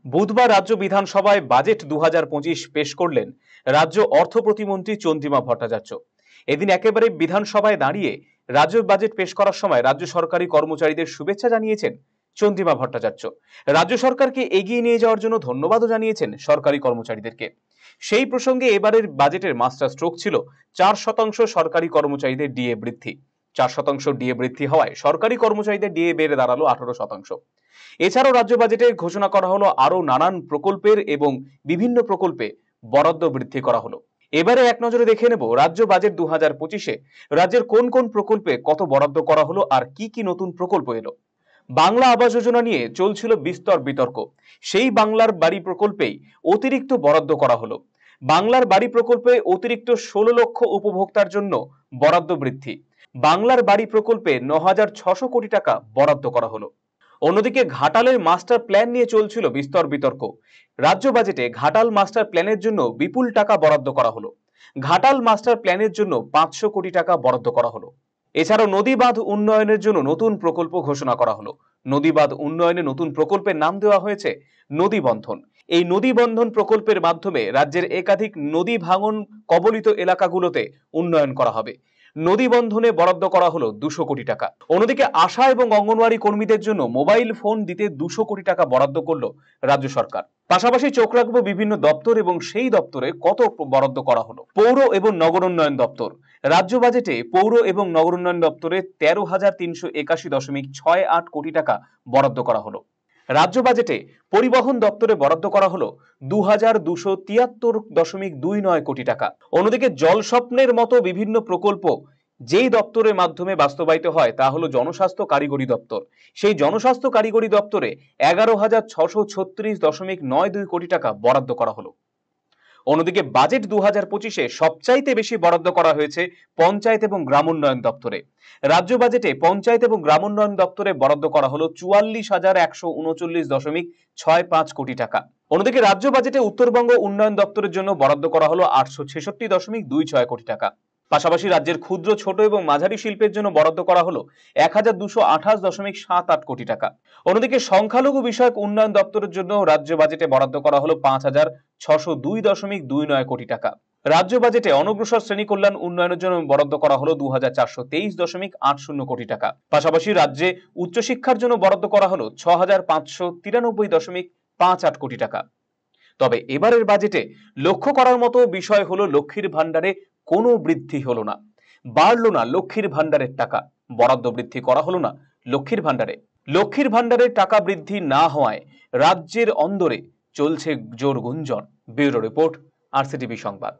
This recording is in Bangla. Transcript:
বুধবার রাজ্য বিধানসভায় বাজেট ২০২৫ পেশ করলেন রাজ্য অর্থ প্রতিমন্ত্রী চন্দ্রিমা ভট্টাচার্য। এদিন একেবারে বিধানসভায় দাঁড়িয়ে রাজ্য বাজেট পেশ করার সময় রাজ্য সরকারি কর্মচারীদের শুভেচ্ছা জানিয়েছেন চন্দ্রিমা ভট্টাচার্য। রাজ্য সরকারকে এগিয়ে নিয়ে যাওয়ার জন্য ধন্যবাদও জানিয়েছেন সরকারি কর্মচারীদেরকে। সেই প্রসঙ্গে এবারের বাজেটের মাস্টার স্ট্রোক ছিল ৪% সরকারি কর্মচারীদের ডিএ বৃদ্ধি। ৪% ডিএ বৃদ্ধি হওয়ায় সরকারি কর্মচারীদের ডিএ বেড়ে দাঁড়ালো ১৮%। এছাড়াও রাজ্য বাজেটে ঘোষণা করা হলো আরো নানান প্রকল্পের এবং বিভিন্ন প্রকল্পে বরাদ্দ বৃদ্ধি করা হলো। এবারে এক নজরে দেখে নেব রাজ্য বাজেট ২০২৫-এ রাজ্যের কোন কোন প্রকল্পে কত বরাদ্দ করা হলো আর কি কি নতুন প্রকল্প এলো। বাংলা আবাস যোজনা নিয়ে চলছিল বিস্তর বিতর্ক। সেই বাংলার বাড়ি প্রকল্পেই অতিরিক্ত বরাদ্দ করা হলো। বাংলার বাড়ি প্রকল্পে অতিরিক্ত ১৬ লক্ষ উপভোক্তার জন্য বরাদ্দ বৃদ্ধি। বাংলার বাড়ি প্রকল্পে ৯,৬০০ কোটি টাকা বরাদ্দ করা হলো। অন্যদিকে ঘাটালের মাস্টার প্ল্যান নিয়ে চলছিল বিস্তর বিতর্ক। রাজ্য বাজেটে ঘাটাল মাস্টার প্ল্যানের জন্য বিপুল টাকা বরাদ্দ করা হলো। ঘাটাল মাস্টার প্ল্যানের জন্য ৫০০ কোটি টাকা বরাদ্দ করা হলো। এছাড়াও নদী বাঁধ উন্নয়নের জন্য নতুন প্রকল্প ঘোষণা করা হলো। নদী বাঁধ উন্নয়নে নতুন প্রকল্পের নাম দেওয়া হয়েছে নদী বন্ধন। এই নদী বন্ধন প্রকল্পের মাধ্যমে রাজ্যের একাধিক নদী ভাঙন কবলিত এলাকাগুলোতে উন্নয়ন করা হবে। নদী বন্ধনে বরাদ্দ করা হলো ২০০ কোটি টাকা। অন্যদিকে আশা এবং অঙ্গনওয়াড়ি কর্মীদের জন্য মোবাইল ফোন দিতে ২০০ কোটি টাকা বরাদ্দ করলো রাজ্য সরকার। পাশাপাশি চোখ রাখবো বিভিন্ন দপ্তর এবং সেই দপ্তরে কত বরাদ্দ করা হলো। পৌর এবং নগর উন্নয়ন দপ্তর। রাজ্য বাজেটে পৌর এবং নগর উন্নয়ন দপ্তরে ১৩,৩৮১.৬৮ কোটি টাকা বরাদ্দ করা হলো। রাজ্য বাজেটে পরিবহন দপ্তরে বরাদ্দ করা হলো ২,২৭৩.২৯ কোটি টাকা। অন্যদিকে জল স্বপ্নের মতো বিভিন্ন প্রকল্প যেই দপ্তরের মাধ্যমে বাস্তবায়িত হয় তা হলো জনস্বাস্থ্য কারিগরি দপ্তর। সেই জনস্বাস্থ্য কারিগরি দপ্তরে ১১,৬৩৬.৯২ কোটি টাকা বরাদ্দ করা হলো। অন্যদিকে বাজেট ২০২৫-এ সবচাইতে বেশি বরাদ্দ করা হয়েছে পঞ্চায়েত এবং গ্রাম উন্নয়ন দপ্তরে। রাজ্য বাজেটে পঞ্চায়েত এবং গ্রাম উন্নয়ন দপ্তরে বরাদ্দ করা হলো ৪৪,১৩৯.৬৫ কোটি টাকা। অন্যদিকে রাজ্য বাজেটে উত্তরবঙ্গ উন্নয়ন দপ্তরের জন্য বরাদ্দ করা হলো ৮৬৬.২৬ কোটি টাকা। পাশাপাশি রাজ্যের ক্ষুদ্র, ছোট এবং মাঝারি শিল্পের জন্য বরাদ্দ করা হলো ১,২২৮.৭ কোটি টাকা। অন্যদিকে সংখ্যালঘু বিষয়ক উন্নয়ন দপ্তরের জন্য রাজ্য বাজেটে বরাদ্দ করা হলো ৫,৬০২.২৯ কোটি টাকা। রাজ্য বাজেটে অনগ্রসর শ্রেণী কল্যাণ উন্নয়নের জন্য বরাদ্দ করা হলো ২,৪২৩.৮০ কোটি টাকা। পাশাপাশি রাজ্যে উচ্চশিক্ষার জন্য বরাদ্দ করা হলো ৬,৫৯৩.৫৮ কোটি টাকা। তবে এবারের বাজেটে লক্ষ্য করার মতো বিষয় হলো লক্ষ্মীর ভান্ডারে কোনো বৃদ্ধি হলো না, বাড়লো না লক্ষ্মীর ভান্ডারের টাকা, বরাদ্দ বৃদ্ধি করা হলো না লক্ষ্মীর ভান্ডারে। লক্ষ্মীর ভান্ডারের টাকা বৃদ্ধি না হওয়ায় রাজ্যের অন্দরে চলছে জোর গুঞ্জন। ব্যুরো রিপোর্ট, আরসিটিভি সংবাদ।